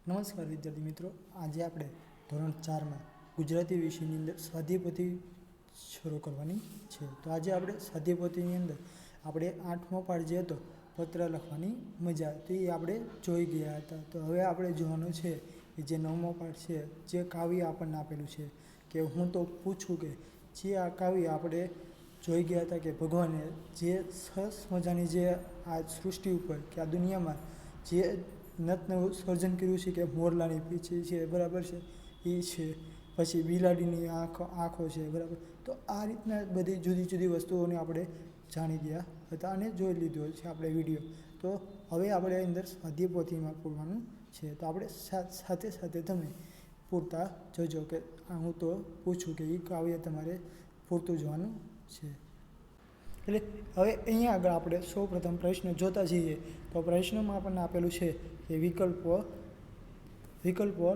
નમસ્કાર વિદ્યાર્થી મિત્રો, આજે આપણે ધોરણ 4માં ગુજરાતી વિષયની અંદર સ્વાધ્યાયપોથી શરૂ કરવાની છે. તો આજે આપણે સ્વાધ્યાયપોથીની અંદર આપણે 8મો પાઠ જે હતો પત્ર લખવાની મજા, તો એ આપણે જોઈ ગયા હતા. તો હવે આપણે જોવાનું છે કે જે 9મો પાઠ છે, જે કાવ્ય આપણને આપેલું છે કે હું તો પૂછું કે, જે આ કાવ્ય આપણે જોઈ ગયા હતા કે ભગવાને જે સરસ મજાની જે આ સૃષ્ટિ ઉપર કે આ દુનિયામાં જે નવું સર્જન કર્યું છે કે મોરલાની પીંછ છે, બરાબર છે, એ છે, પછી બિલાડીની આંખો છે, બરાબર. તો આ રીતના બધી જુદી જુદી વસ્તુઓને આપણે જાણી ગયા હતા અને જોઈ લીધો છે આપણે વિડીયો. તો હવે આપણે અંદર સ્વાધ્યાયપોથીમાં પૂરવાનું છે. તો આપણે સાથે સાથે તમે પૂરતા જોજો કે હું તો પૂછું કે એ કાવ્ય તમારે પૂરતું જોવાનું છે. એટલે હવે અહીંયા આગળ આપણે સૌપ્રથમ પ્રશ્ન જોતા જઈએ. તો પ્રશ્નમાં આપણને આપેલું છે કે વિકલ્પો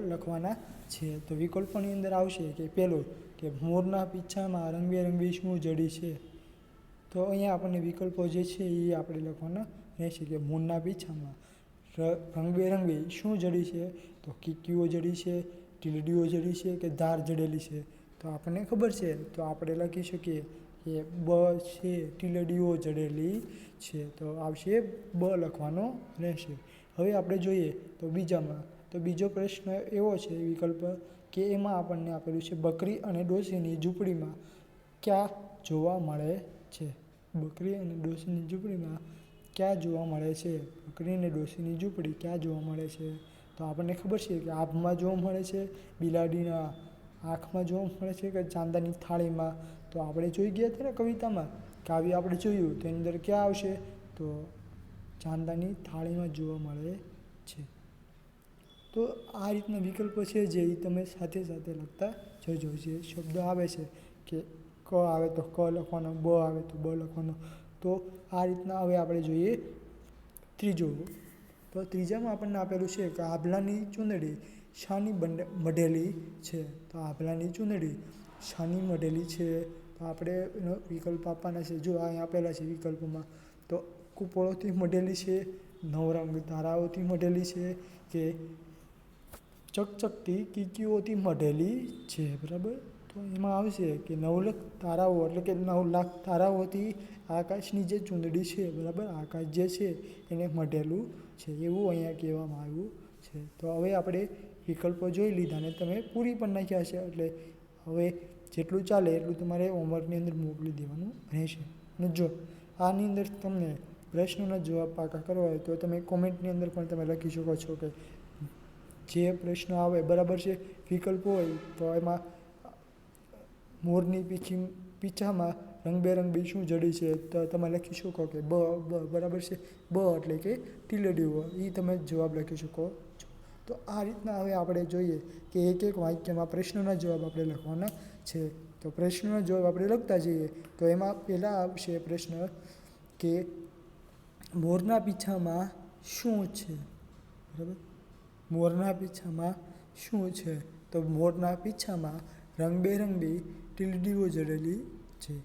લખવાના છે. તો વિકલ્પોની અંદર આવશે કે પહેલું કે મોરના પીછામાં રંગબેરંગી શું જડી છે. તો અહીંયા આપણને વિકલ્પો જે છે એ આપણે લખવાના રહેશે કે મોરના પીછામાં રંગબેરંગી શું જડી છે. તો કીકીઓ જડી છે, ટીલડીઓ જડી છે કે ધાર જડેલી છે. તો આપણને ખબર છે, તો આપણે લખી શકીએ કે બ છે, ટીલડીઓ જડેલી છે. તો આવશે બ લખવાનો રહેશે. હવે આપણે જોઈએ તો બીજામાં, તો બીજો પ્રશ્ન એવો છે વિકલ્પ કે એમાં આપણને આપેલું છે બકરી અને ડોશીની ઝૂંપડીમાં ક્યાં જોવા મળે છે. બકરી અને ડોશીની ઝૂંપડીમાં ક્યાં જોવા મળે છે. બકરી અને ડોશીની ઝૂંપડી ક્યાં જોવા મળે છે. તો આપણને ખબર છે કે આભમાં જોવા મળે છે, બિલાડીના આંખમાં જોવા મળે છે કે ચાંદાની થાળીમાં. તો આપણે જોઈ ગયા હતા ને કવિતામાં, કાવ્ય આપણે જોયું તો એની અંદર ક્યાં આવશે, તો ચાંદાની થાળીમાં જોવા મળે છે. તો આ રીતના વિકલ્પો છે જે તમે સાથે સાથે લખતા જજો. જે શબ્દ આવે છે કે ક આવે તો ક લખવાનો, બ આવે તો બ લખવાનો. તો આ રીતના હવે આપણે જોઈએ ત્રીજું. તો ત્રીજામાં આપણને આપેલું છે કે આભલાની ચૂંદડી શાની મઢેલી છે. તો આભલાની ચૂંદડી શાની મઢેલી છે. તો આપણે એનો વિકલ્પ આપવાના છે. જો અહીં આપેલા છે વિકલ્પમાં, તો કુપળોથી મઢેલી છે, નવરંગ ધારાઓથી મઢેલી છે કે ચકચકતી કીકીઓથી મઢેલી છે, બરાબર. તો એમાં આવશે કે 9 લાખ તારાઓ એટલે કે 9 લાખ તારાઓથી આકાશની જે ચૂંદડી છે, બરાબર, આકાશ જે છે એને મઢેલું છે, એવું અહીંયા કહેવામાં આવ્યું છે. તો હવે આપણે વિકલ્પો જોઈ લીધા અને તમે પૂરી પણ નાખ્યા છે. એટલે હવે જેટલું ચાલે એટલું તમારે હોમવર્કની અંદર મોકલી દેવાનું રહેશે. અને જો આની અંદર તમને પ્રશ્નોના જવાબ પાકા કરવા હોય તો તમે કોમેન્ટની અંદર પણ તમે લખી શકો છો કે જે પ્રશ્ન આવે, બરાબર છે. વિકલ્પો હોય તો એમાં મોરની પીછામાં રંગબેરંગી શું જડી છે, તો તમે લખી શકો કે બ, બરાબર છે. બ એટલે કે ટીલડીઓ, એ તમે જવાબ લખી શકો છો. તો આ રીતના હવે આપણે જોઈએ કે એક એક વાક્યમાં પ્રશ્નોના જવાબ આપણે લખવાના છે. તો પ્રશ્નોના જવાબ આપણે લખતા જઈએ. તો એમાં પહેલાં આવશે પ્રશ્ન કે મોરના પીછામાં શું છે, બરાબર. મોરના પીછામાં શું છે. તો મોરના પીછામાં રંગબેરંગી ટીલડીઓ જડેલી છે.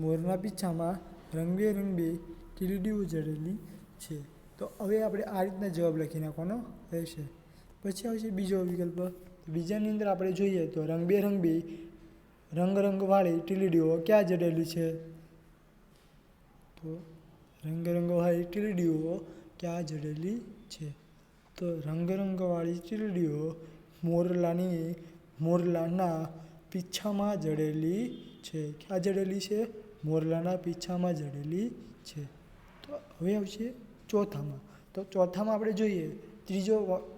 મોરના પીછામાં રંગબેરંગી ટીલડીઓ જડેલી છે. તો હવે આપણે આ રીતના જવાબ લખી નાખવાનો રહેશે. પછી આવશે બીજો વિકલ્પ. બીજાની અંદર આપણે જોઈએ તો રંગબેરંગી રંગવાળી ટીલડીઓ ક્યાં જડેલી છે. તો રંગવાળી ટીલડીઓ ક્યાં જડેલી છે. તો રંગવાળી ટીલડીઓ મોરલાના પીછામાં જડેલી છે. ક્યાં જડેલી છે. મોરલાના પીછામાં જડેલી છે. તો હવે આવશે ચોથામાં. તો ચોથામાં આપણે જોઈએ, ત્રીજો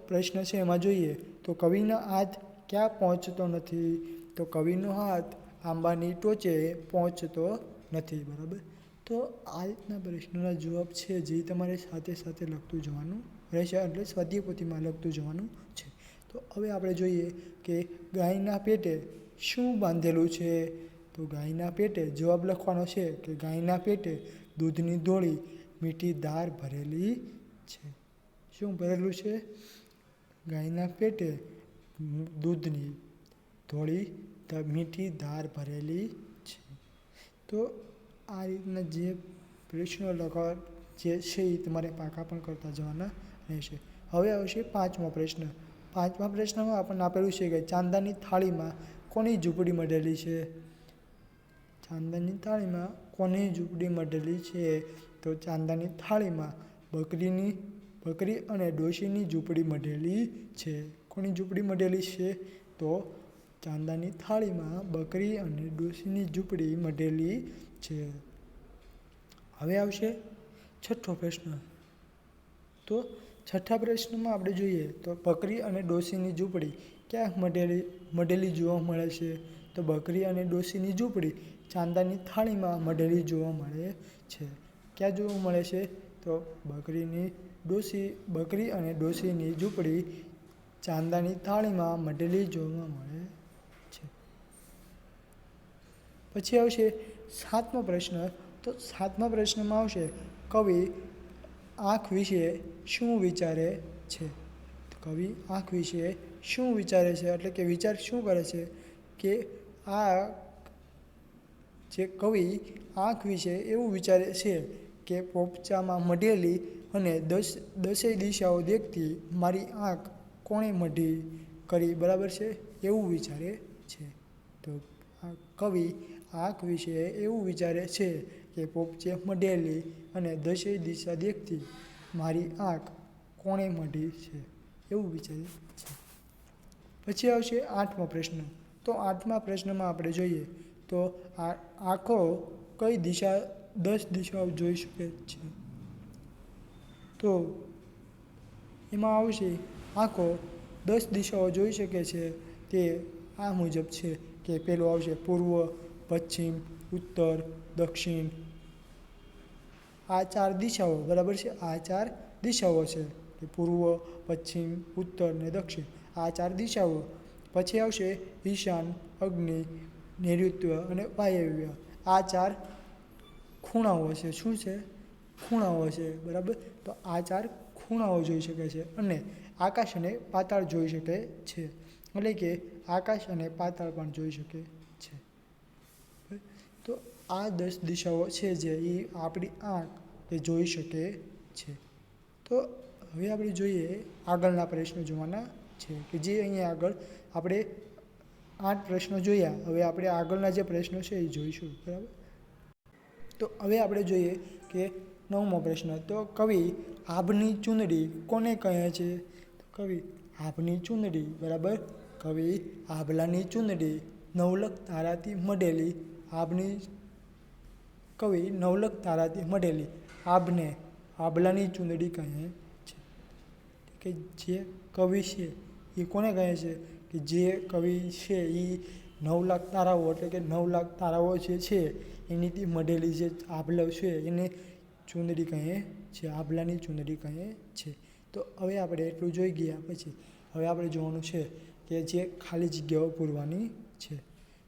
પ્રશ્ન છે એમાં જોઈએ તો કવિનો હાથ ક્યાં પહોંચતો નથી. તો કવિનો હાથ આંબાની ટોચે પહોંચતો નથી, બરાબર. તો આ રીતના પ્રશ્નોના જવાબ છે જે તમારે સાથે સાથે લખતું જવાનું રહેશે. એટલે સ્વાધ્યાયપોથીમાં લખતું જવાનું છે. તો હવે આપણે જોઈએ કે ગાયના પેટે શું બાંધેલું છે. તો ગાયના પેટે જવાબ લખવાનો છે કે ગાયના પેટે દૂધની ધોળી મીઠી ધાર ભરેલી છે. શું ભરેલું છે. ગાયના પેટે દૂધની ધોળી મીઠી ધાર ભરેલી છે. તો આ રીતના જે પ્રશ્નો લખવા જે છે એ તમારે પાકા પણ કરતા જવાના રહેશે. હવે આવશે પાંચમો પ્રશ્ન. પાંચમા પ્રશ્નમાં આપણને આપેલું છે કે ચાંદાની થાળીમાં કોની ઝૂંપડી મઢેલી છે? ચાંદાની થાળીમાં કોની ઝૂંપડી મઢેલી છે? તો ચાંદાની થાળીમાં બકરી અને ડોશીની ઝૂંપડી મઢેલી છે. કોની ઝૂંપડી મઢેલી છે? તો ચાંદાની થાળીમાં બકરી અને ડોશીની ઝૂંપડી મઢેલી છે. હવે આવશે છઠ્ઠો પ્રશ્ન. તો છઠ્ઠા પ્રશ્નમાં આપણે જોઈએ તો બકરી અને ડોશીની ઝૂંપડી ક્યાં મઢેલી જોવા મળે છે? તો બકરી અને ડોશીની ઝૂંપડી ચાંદાની થાળીમાં મઢેલી જોવા મળે છે. ક્યાં જોવા મળે છે? તો બકરી અને ડોશીની ઝૂંપડી ચાંદાની થાળીમાં મઢેલી જોવા મળે છે. પછી આવશે સાતમો પ્રશ્ન. તો સાતમા પ્રશ્નમાં આવશે કવિ આંખ વિશે શું વિચારે છે? કવિ આંખ વિશે શું વિચારે છે એટલે કે વિચાર શું કરે છે? કે આ જે કવિ આંખ વિશે એવું વિચારે છે કે પોપચામાં મઢેલી અને દસેય દિશાઓ દેખતી મારી આંખ કોણે મઢી કરી, બરાબર છે, એવું વિચારે છે. તો આ કવિ આંખ વિશે એવું વિચારે છે કે પોપચે મઢેલી અને દસેય દિશા દેખતી મારી આંખ કોણે મઢી છે, એવું વિચારે છે. પછી આવશે આઠમો પ્રશ્ન. તો આઠમા પ્રશ્નમાં આપણે જોઈએ તો આંખો કઈ 10 દિશાઓ જોઈ શકે છે? તો એમાં આવશે આંખો 10 દિશાઓ જોઈ શકે છે તે આ મુજબ છે કે પેલું આવશે પૂર્વ, પશ્ચિમ, ઉત્તર, દક્ષિણ. આ 4 દિશાઓ, બરાબર છે. આ 4 દિશાઓ છે કે પૂર્વ, પશ્ચિમ, ઉત્તર ને દક્ષિણ, આ 4 દિશાઓ. પછી આવશે ઈશાન, અગ્નિ, નૈઋત્ય અને વાયવ્ય. આ 4 ખૂણાઓ છે. શું છે? ખૂણાઓ છે, બરાબર. તો આ 4 ખૂણાઓ જોઈ શકે છે અને આકાશ અને પાતાળ જોઈ શકે છે. એટલે કે આકાશ અને પાતાળ પણ જોઈ શકે છે. તો આ 10 દિશાઓ છે જે એ આપણી આંખ એ જોઈ શકે છે. તો હવે આપણે જોઈએ આગળના પ્રશ્નો જોવાના છે કે જે અહીંયા આગળ આપણે 8 પ્રશ્નો જોયા. હવે આપણે આગળના જે પ્રશ્નો છે એ જોઈશું, બરાબર. તો હવે આપણે જોઈએ કે 9મો પ્રશ્ન. તો કવિ આભની ચૂંદડી કોને કહે છે? તો કવિ આભની ચૂંદડી, બરાબર. કવિ આભલાની ચૂંદડી નવલખ તારાથી મઢેલી કવિ નવલખ તારાથી મઢેલી આભને આભલાની ચૂંદડી કહે છે. કે જે કવિ છે એ કોને કહે છે? કે જે કવિ છે એ 9 લાખ તારાઓ એટલે કે 9 લાખ તારાઓ જે છે એનીથી મઢેલી જે આભલો છે એને ચૂંદડી કહે છે, આભલાની ચૂંદડી કહે છે. તો હવે આપણે એટલું જોઈ ગયા પછી હવે આપણે જોવાનું છે કે જે ખાલી જગ્યાઓ પૂરવાની છે.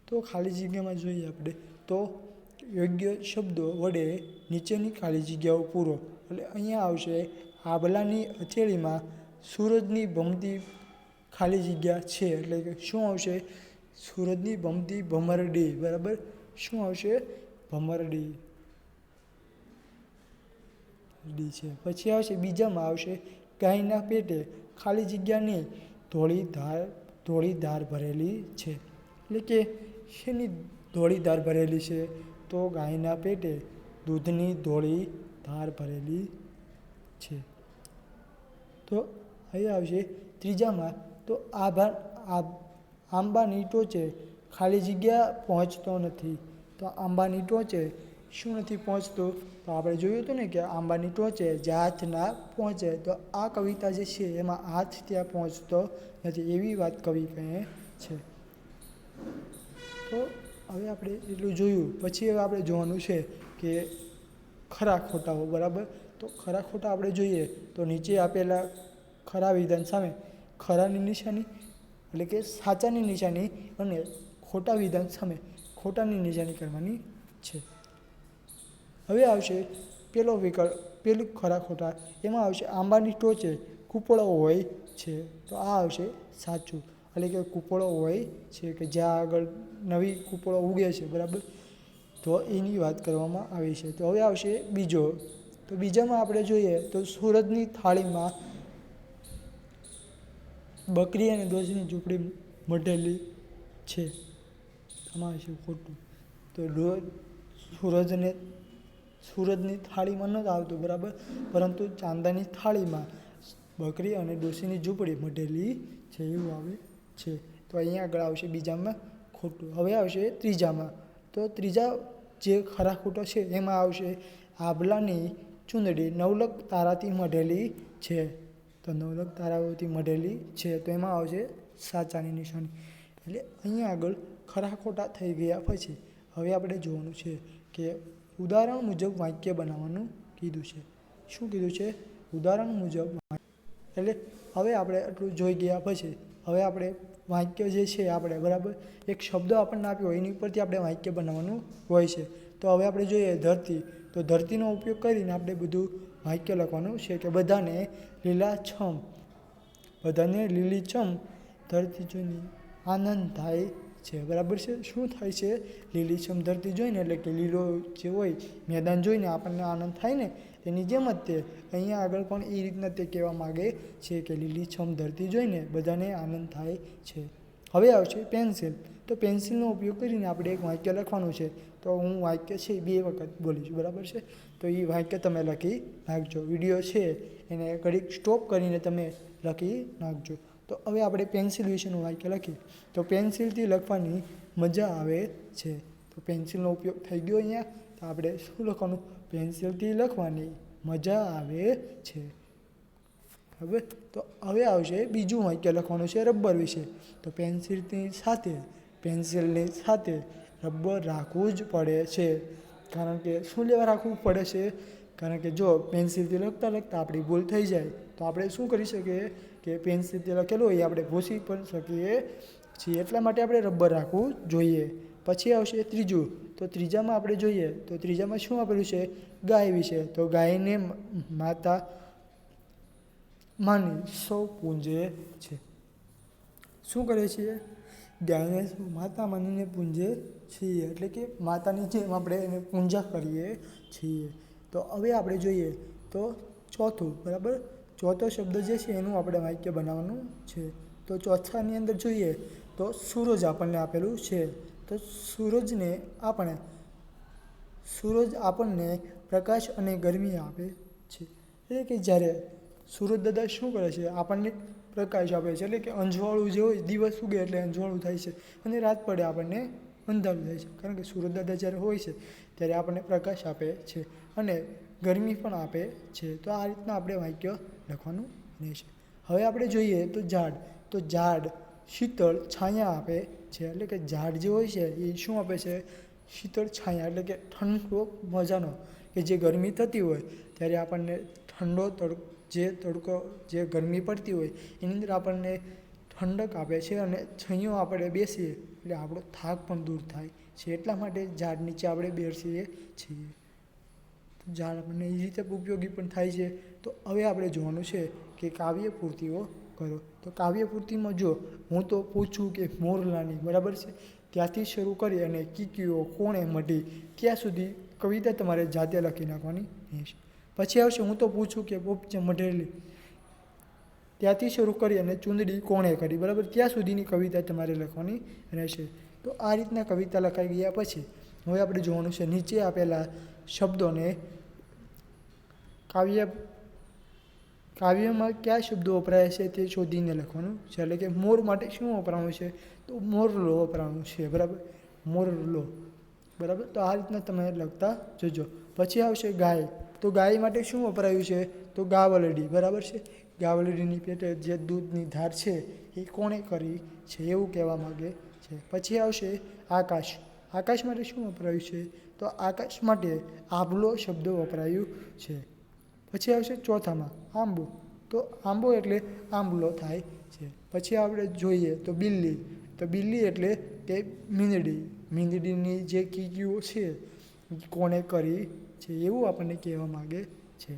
તો ખાલી જગ્યામાં જોઈએ આપણે તો યોગ્ય શબ્દો વડે નીચેની ખાલી જગ્યાઓ પૂરો. એટલે અહીંયા આવશે આભલાની હથેળીમાં સૂરજની ભમતી ખાલી જગ્યા છે. એટલે કે શું આવશે? સૂરજની ભમતી ભમરડી, બરાબર. શું આવશે? ભમરડી છે. પછી આવશે બીજામાં આવશે ગાયના પેટે ખાલી જગ્યાની ધોળી ધાર ભરેલી છે. એટલે કે શેની ધોળી ધાર ભરેલી છે? તો ગાયના પેટે દૂધની ધોળી ધાર ભરેલી છે. તો હવે આવશે ત્રીજામાં તો આંબાની ટોચે ખાલી જગ્યા પહોંચતો નથી. તો આંબાની ટોચે શું નથી પહોંચતું? તો આપણે જોયું હતું ને કે આંબાની ટોચે જે હાથ ના પહોંચે. તો આ કવિતા જે છે એમાં હાથ ત્યાં પહોંચતો નથી એવી વાત કવિ કહે છે. તો હવે આપણે એટલું જોયું. પછી હવે આપણે જોવાનું છે કે ખરા ખોટાઓ, બરાબર. તો ખરા ખોટા આપણે જોઈએ તો નીચે આપેલા ખરા વિધાન સામે ખરાની નિશાની એટલે કે સાચાની નિશાની અને ખોટા વિધાન સામે ખોટાની નિશાની કરવાની છે. હવે આવશે પેલું ખરા ખોટા. એમાં આવશે આંબાની ટોચે કૂપળો હોય છે. તો આ આવશે સાચું. એટલે કે કૂપળો હોય છે કે જ્યાં આગળ નવી કૂપળો ઉગે છે, બરાબર. તો એની વાત કરવામાં આવી છે. તો હવે આવશે બીજો. તો બીજામાં આપણે જોઈએ તો સૂરજની થાળીમાં બકરી અને ડોશીની ઝૂંપડી મઢેલી છે, આમાં છે ખોટું. તો સૂરજની થાળીમાં નથી આવતું, બરાબર, પરંતુ ચાંદાની થાળીમાં બકરી અને ડોશીની ઝૂંપડી મઢેલી છે એવું આવે છે. તો અહીંયા આગળ આવશે બીજામાં ખોટું. હવે આવશે ત્રીજામાં. તો ત્રીજા જે ખરા ખોટા છે એમાં આવશે આભલાની ચૂંદડી નવલખ તારાથી મઢેલી છે. તો નવલખ તારાઓથી મઢેલી છે, તો એમાં આવશે સાચાની નિશાની. એટલે અહીંયા આગળ ખરા ખોટા થઈ ગયા પછી હવે આપણે જોવાનું છે કે ઉદાહરણ મુજબ વાક્ય બનાવવાનું કીધું છે. શું કીધું છે? ઉદાહરણ મુજબ. એટલે હવે આપણે આટલું જોઈ ગયા પછી હવે આપણે વાક્ય જે છે આપણે, બરાબર, એક શબ્દ આપણને આપ્યો હોય એની ઉપરથી આપણે વાક્ય બનાવવાનું હોય છે. તો હવે આપણે જોઈએ ધરતી. તો ધરતીનો ઉપયોગ કરીને આપણે બધું વાક્ય લખવાનું છે કે બધાને લીલીછમ ધરતી જોઈને આનંદ થાય છે, બરાબર છે. શું થાય છે? લીલીછમ ધરતી જોઈને, એટલે કે લીલો જે હોય મેદાન જોઈને આપણને આનંદ થાય ને, એની જેમ જ તે અહીંયા આગળ પણ એ રીતના તે કહેવા માગે છે કે લીલીછમ ધરતી જોઈને બધાને આનંદ થાય છે. હવે આવશે પેન્સિલ. તો પેન્સિલનો ઉપયોગ કરીને આપણે એક વાક્ય લખવાનું છે. તો હું વાક્ય છે 2 વખત બોલીશ, બરાબર છે. તો એ વાક્ય તમે લખી નાખજો. વિડીયો છે એને ઘડીક સ્ટોપ કરીને તમે લખી નાખજો. તો હવે આપણે પેન્સિલ વિશેનું વાક્ય લખીએ. તો પેન્સિલથી લખવાની મજા આવે છે. તો પેન્સિલનો ઉપયોગ થઈ ગયો અહીંયા. તો આપણે શું લખવાનું? પેન્સિલથી લખવાની મજા આવે છે. હવે તો હવે આવશે બીજું વાક્ય લખવાનું છે રબર વિશે. તો પેન્સિલની સાથે રબર રાખવું જ પડે છે. કારણ કે શું લેવા રાખવું પડે છે? કારણ કે જો પેન્સિલથી લખતા આપણી ભૂલ થઈ જાય તો આપણે શું કરી શકીએ કે પેન્સિલથી લખેલું હોય એ આપણે ભૂંસી પણ શકીએ છીએ. એટલા માટે આપણે રબર રાખવું જોઈએ. પછી આવશે ત્રીજું. તો ત્રીજામાં આપણે જોઈએ તો ત્રીજામાં શું આપેલું છે? ગાય વિશે. તો ગાયને માતા માની સૌ પૂંજે છે. શું કરે છે? ગાયને માતા માનીને પૂંજે છીએ, એટલે કે માતાની જેમ આપણે એને પૂજા કરીએ છીએ. તો હવે આપણે જોઈએ તો ચોથું, બરાબર, ચોથો શબ્દ જે છે એનું આપણે વાક્ય બનાવવાનું છે. તો ચોથાની અંદર જોઈએ તો સૂરજ આપણને આપેલું છે. તો સૂરજ આપણને પ્રકાશ અને ગરમી આપે છે. એટલે કે જ્યારે સૂરજ દાદા શું કરે છે? આપણને પ્રકાશ આપે છે. એટલે કે અંજવાળું જે હોય, દિવસ ઉગે એટલે અંજવાળું થાય છે અને રાત પડે આપણને અંધારું થાય છે. કારણ કે સૂરજ દાદા જ્યારે હોય છે ત્યારે આપણને પ્રકાશ આપે છે અને ગરમી પણ આપે છે. તો આ રીતના આપણે વાક્ય લખવાનું રહેશે. હવે આપણે જોઈએ તો ઝાડ. તો ઝાડ શીતળ છાયા આપે છે. એટલે કે ઝાડ જે હોય છે એ શું આપે છે? શીતળ છાયા, એટલે કે ઠંડો મજાનો, કે જે ગરમી થતી હોય ત્યારે આપણને ઠંડો તડકો જે ગરમી પડતી હોય એની અંદર આપણને ઠંડક આપે છે અને છાંયો આપણે બેસીએ એટલે આપણો થાક પણ દૂર થાય છે. એટલા માટે ઝાડ નીચે આપણે બેસીએ છીએ. તો ઝાડ આપણને એ રીતે ઉપયોગી પણ થાય છે. તો હવે આપણે જોવાનું છે કે કાવ્ય પૂર્તિઓ કરો. તો કાવ્ય પૂર્તિમાં જો હું તો પૂછું કે મોરલાની, બરાબર છે, ત્યાંથી શરૂ કરી અને કીકીઓ કોણે મઢી ત્યાં સુધી કવિતા તમારે જાતે લખી નાખવાની રહેશે. પછી આવશે હું તો પૂછું કે પોપચે મઢેલી, ત્યાંથી શરૂ કરી અને ચૂંદડી કોણે કરી, બરાબર, ત્યાં સુધીની કવિતા તમારે લખવાની રહેશે. તો આ રીતના કવિતા લખાઈ ગયા પછી હવે આપણે જોવાનું છે નીચે આપેલા શબ્દોને કાવ્યમાં કયા શબ્દો વપરાય છે તે શોધીને લખવાનું છે. એટલે કે મોર માટે શું વપરાયું છે? તો મોરલો વપરાયું છે, બરાબર, મોરલો, બરાબર. તો આ રીતના તમે લખતા જજો. પછી આવશે ગાય. તો ગાય માટે શું વપરાયું છે? તો ગાવલડી, બરાબર છે. ગાવલડીની પેટે જે દૂધની ધાર છે એ કોણે કરી છે એવું કહેવા માગે છે. પછી આવશે આકાશ. આકાશ માટે શું વપરાયું છે? તો આકાશ માટે આભલો શબ્દ વપરાયું છે. પછી આવશે ચોથામાં આંબો. તો આંબો એટલે આંબલો થાય છે. પછી આપણે જોઈએ તો બિલ્લી. તો બિલ્લી એટલે કે મીંદડીની જે કીકીઓ છે કોણે કરી છે એવું આપણને કહેવા માગે છે.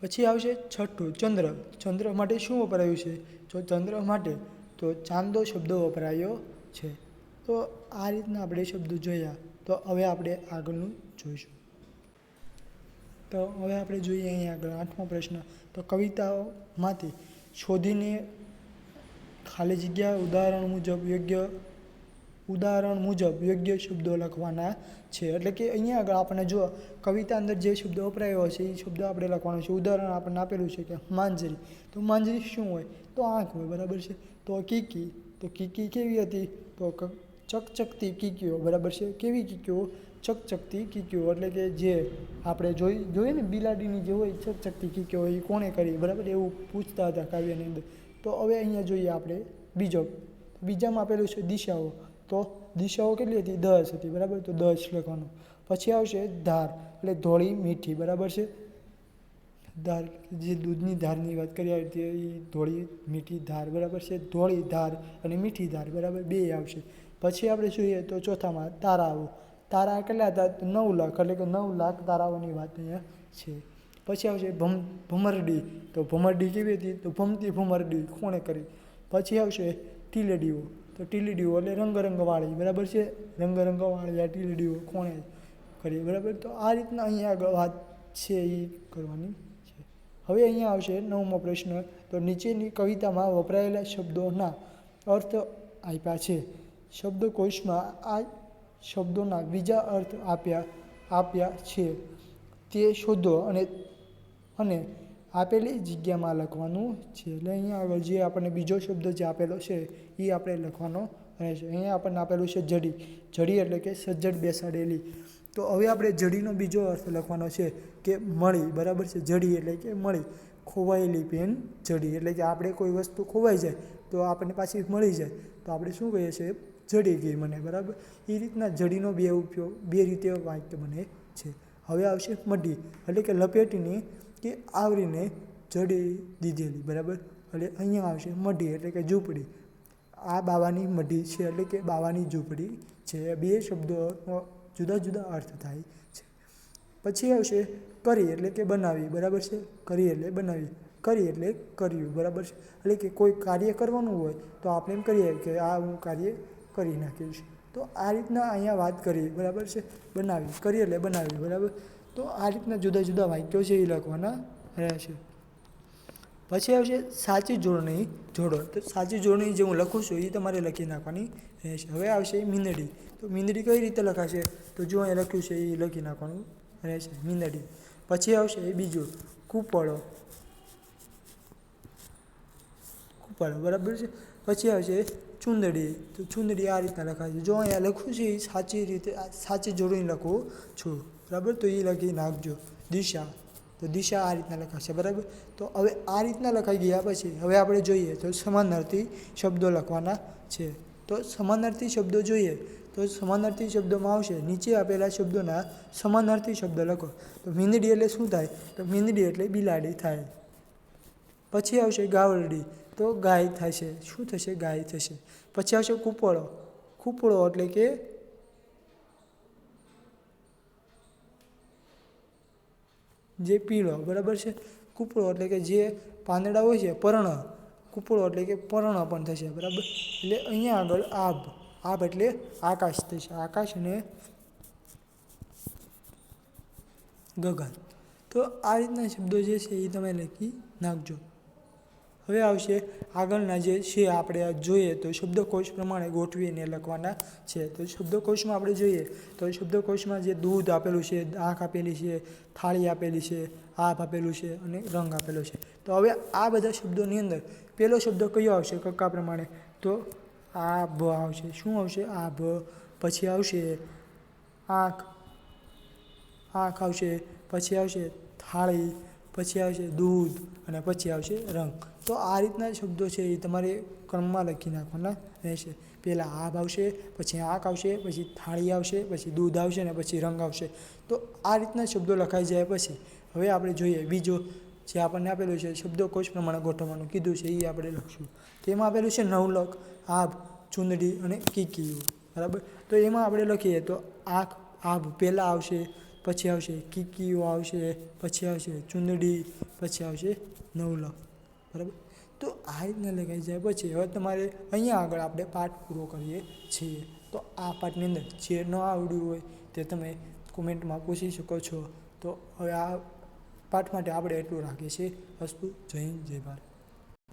પછી આવશે છઠ્ઠું ચંદ્ર. ચંદ્ર માટે શું વપરાયું છે? તો ચંદ્ર માટે તો ચાંદો શબ્દ વપરાયો છે. તો આ રીતના આપણે શબ્દો જોયા. તો હવે આપણે આગળનું જોઈશું. તો હવે આપણે જોઈએ અહીંયા આગળ 8મો પ્રશ્ન. તો કવિતાઓમાંથી શોધીને ખાલી જગ્યા ઉદાહરણ મુજબ યોગ્ય શબ્દો લખવાના છે. એટલે કે અહીંયા આગળ આપણે જો કવિતા અંદર જે શબ્દો વપરાયો છે એ શબ્દો આપણે લખવાનો છે. ઉદાહરણ આપણને આપેલું છે કે માંજરી, તો માંજરી શું હોય? તો આંખ હોય, બરાબર છે. તો કીકી, તો કીકી કેવી હતી? તો ચકચકતી કીકીઓ, બરાબર છે. કેવી કીકીઓ? ચકચકતી કીકીઓ. એટલે કે જે આપણે જોઈએ ને બિલાડીની જે હોય ચકચકતી કીકીઓ એ કોણે કરી, બરાબર, એવું પૂછતા હતા કાવ્યની અંદર. તો હવે અહીંયા જોઈએ આપણે બીજામાં આપેલું છે દિશાઓ, તો દિશાઓ કેટલી હતી? 10 હતી, બરાબર. તો 10 લખવાનું. પછી આવશે ધાર, એટલે ધોળી મીઠી, બરાબર છે. ધાર, જે દૂધની ધારની વાત કરી હતી એ ધોળી મીઠી ધાર, બરાબર છે. ધોળી ધાર અને મીઠી ધાર, બરાબર, બે આવશે. પછી આપણે જોઈએ તો ચોથામાં તારાઓ. તારા કેટલા હતા? 9 લાખ, એટલે કે 9 લાખ તારાઓની વાત અહીંયા છે. પછી આવશે ભમરડી, તો ભમરડી કેવી હતી? તો ભમતી ભમરડી કોણે કરી? પછી આવશે ટીલેડીઓ, તો ટીલેડીઓ એટલે રંગવાળી, બરાબર છે. રંગવાળી આ ટીલેડીઓ કોણે કરી, બરાબર. તો આ રીતના અહીંયા આગળ વાત છે એ કરવાની છે. હવે અહીંયા આવશે 9મો પ્રશ્ન. તો નીચેની કવિતામાં વપરાયેલા શબ્દોના અર્થ આપ્યા છે. શબ્દકોશમાં આ શબ્દોના બીજા અર્થ આપ્યા છે તે શોધો અને આપેલી જગ્યામાં લખવાનું છે. એટલે અહીંયા આગળ જે આપણને બીજો શબ્દ જે આપેલો છે એ આપણે લખવાનો રહેશે. અહીંયા આપણને આપેલું છે જડી. જડી એટલે કે સજ્જડ બેસાડેલી. તો હવે આપણે જડીનો બીજો અર્થ લખવાનો છે કે મળી, બરાબર છે. જડી એટલે કે મળી. ખોવાયેલી પેન જડી, એટલે કે આપણે કોઈ વસ્તુ ખોવાઈ જાય તો આપણને પાછી મળી જાય તો આપણે શું કહીએ છીએ? જડી ગઈ મને, બરાબર. એ રીતના જડીનો બે રીતે વાક્ય બને છે. હવે આવશે મઢી, એટલે કે લપેટીને કે આવરીને જડી દીધેલી, બરાબર. એટલે અહીંયા આવશે મઢી, એટલે કે ઝૂંપડી. આ બાવાની મઢી છે, એટલે કે બાવાની ઝૂંપડી છે. બે શબ્દોનો જુદા જુદા અર્થ થાય છે. પછી આવશે કરી, એટલે કે બનાવી, બરાબર છે. કરી એટલે બનાવી, કરી એટલે કર્યું, બરાબર છે. એટલે કે કોઈ કાર્ય કરવાનું હોય તો આપણે એમ કરીએ કે આ હું કાર્ય કરી નાખીશ. તો આ રીતના અહીંયા વાત કરી, બરાબર છે. બનાવી, કરી એટલે બનાવી, બરાબર. તો આ રીતના જુદા જુદા વાક્યો છે એ લખવાના રહેશે. પછી આવશે સાચી જોડણી જોડો. તો સાચી જોડણી જે હું લખું છું એ તમારે લખી નાખવાની રહેશે. હવે આવશે મીંદડી. તો મીંદડી કઈ રીતે લખાશે? તો જો અહીંયા લખ્યું છે એ લખી નાખવાનું રહેશે, મીંદડી. પછી આવશે બીજું કૂપળો, બરાબર છે. પછી આવશે ચૂંદડી. તો ચૂંદડી આ રીતના લખાશે. જો અહીંયા લખું છે એ સાચી જોડણી લખું છું, બરાબર. તો એ લખી નાખજો. દિશા, તો દિશા આ રીતના લખાશે, બરાબર. તો હવે આ રીતના લખાઈ ગયા પછી હવે આપણે જોઈએ તો સમાનાર્થી શબ્દો લખવાના છે. તો સમાનાર્થી શબ્દો જોઈએ તો સમાનાર્થી શબ્દોમાં આવશે નીચે આપેલા શબ્દોના સમાનાર્થી શબ્દ લખો. તો મીંદડી એટલે શું થાય? તો મીંદડી એટલે બિલાડી થાય. પછી આવશે ગાવરડી, તો ગાય થશે. શું થશે? ગાય થશે. પછી આવશે કૂપળો. કૂપળો એટલે કે જે પીળો, બરાબર છે. કૂપળો એટલે કે જે પાંદડા હોય છે, પર્ણ. કૂપળો એટલે કે પર્ણ પણ થશે, બરાબર. એટલે અહીંયા આગળ આભ એટલે આકાશ થશે. આકાશ અને ગગન. તો આ રીતના શબ્દો જે છે એ તમે લખી નાખજો. હવે આવશે આગળના જે છે આપણે જોઈએ તો શબ્દકોશ પ્રમાણે ગોઠવીને લખવાના છે. તો શબ્દકોશમાં આપણે જોઈએ તો શબ્દકોશમાં જે દૂધ આપેલું છે, આંખ આપેલી છે, થાળી આપેલી છે, આભ આપેલું છે અને રંગ આપેલો છે. તો હવે આ બધા શબ્દોની અંદર પહેલો શબ્દ કયો આવશે કક્કા પ્રમાણે? તો આભ આવશે. શું આવશે? આભ. પછી આવશે આંખ આવશે. પછી આવશે થાળી, પછી આવશે દૂધ અને પછી આવશે રંગ. તો આ રીતના શબ્દો છે એ તમારે ક્રમમાં લખી નાખવાના રહેશે. પહેલાં આભ આવશે, પછી આંખ આવશે, પછી થાળી આવશે, પછી દૂધ આવશે અને પછી રંગ આવશે. તો આ રીતના શબ્દો લખાઈ જાય પછી હવે આપણે જોઈએ બીજો જે આપણને આપેલું છે શબ્દકોશ પ્રમાણે ગોઠવવાનું કીધું છે એ આપણે લખશું. તેમાં આપેલું છે નવલખ, આભ, ચૂંદડી અને કીકીઓ, બરાબર. તો એમાં આપણે લખીએ તો આભ પહેલાં આવશે, પછી આવશે કીકીઓ આવશે, પછી આવશે ચૂંદડી, પછી આવશે નવલખ, બરાબર. તો આ રીતના લખાઈ જાય પછી હવે તમારે અહીંયા આગળ આપણે પાઠ પૂરો કરીએ છીએ. તો આ પાઠની અંદર જે ન આવડ્યું હોય તે તમે કોમેન્ટમાં પૂછી શકો છો. તો હવે આ પાઠ માટે આપણે એટલું રાખીએ છીએ. અસ્તુ. જય હિન્દ, જય ભારત.